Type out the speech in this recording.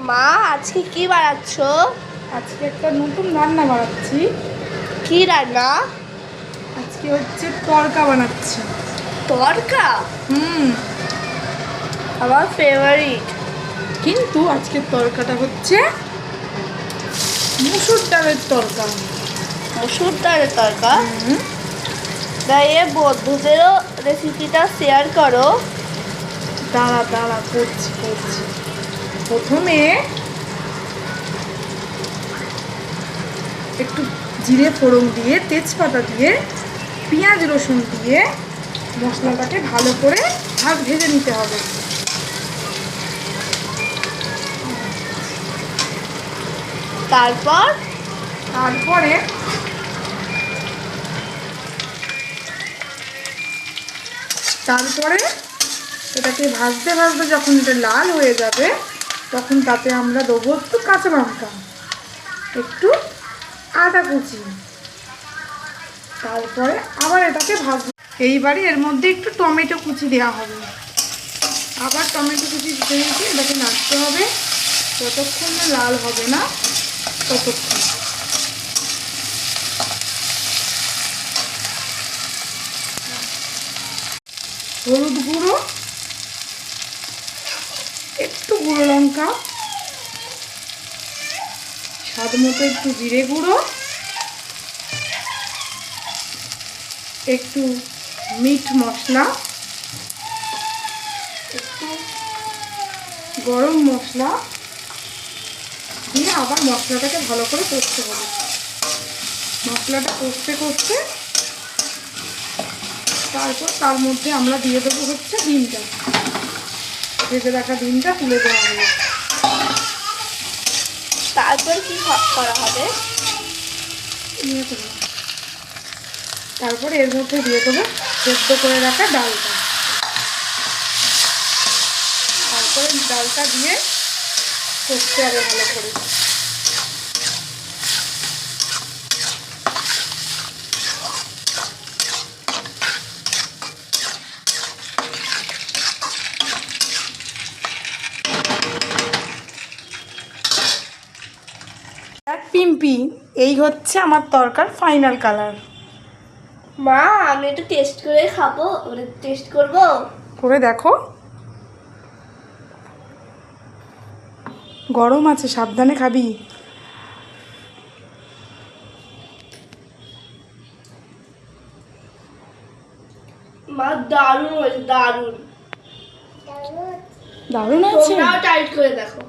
মা আজকে কি বানাচ্ছ? আজকে একটা নতুন রান্না বানাচ্ছি। কি রান্না? আজকে হচ্ছে তড়কা বানাচ্ছি। তড়কা? হুম, আমার ফেভারিট। কিন্তু আজকের তড়কাটা হচ্ছে মুসুর ডালের তড়কা। মসুর ডালের তড়কা? হুম, তাই এ বন্ধুদেরও রেসিপিটা শেয়ার করো। দাঁড়া দাঁড়া করছি। প্রথমে একটু জিরে ফোড়ন দিয়ে, তেজপাতা দিয়ে, পেঁয়াজ রসুন দিয়ে মশলাটাকে ভালো করে ভেজে নিতে হবে। তারপরে এটাকে ভাজতে ভাজতে যখন এটা লাল হয়ে যাবে, তখন তাতে আমরা দেবো একটু কাঁচা লঙ্কা, একটু আদা কুচি। তারপরে আবার এটাকে ভাজবো। এইবারে এর মধ্যে একটু টমেটো কুচি দেওয়া হবে। আবার টমেটো কুচি দিতে দিতে এটাকে নাড়তে হবে যতক্ষণ না লাল হবে না ততক্ষণ। হলুদ গুঁড়ো, একটু গুঁড়ো লঙ্কা, স্বাদ মতো একটু জিরে গুঁড়ো, একটু মিট মশলা, একটু গরম মশলা দিয়ে আবার মশলাটাকে ভালো করে কষতে হবে। মশলাটা কষতে তারপর তার মধ্যে আমরা দিয়ে দেবো হচ্ছে ডিমটা। ভেজে রাখা ডিমটা তুলে দেওয়া হবে। তারপর কি করা হবে? তারপরে এর মধ্যে দিয়ে দেবো সেদ্ধ করে রাখা ডালটা। তারপরে ডালটা দিয়ে কষতে হবে ভালো করে। পিম্পি, এই হচ্ছে আমার তরকার ফাইনাল কালার। মা আমি একটু টেস্ট করে খাবো, টেস্ট করবো। করে দেখো। গরম আছে, সাবধানে খাবি। মা দারুণ হয়েছে, দারুণ। দারুণ আছে। তোমরাও টাইট করে দেখো।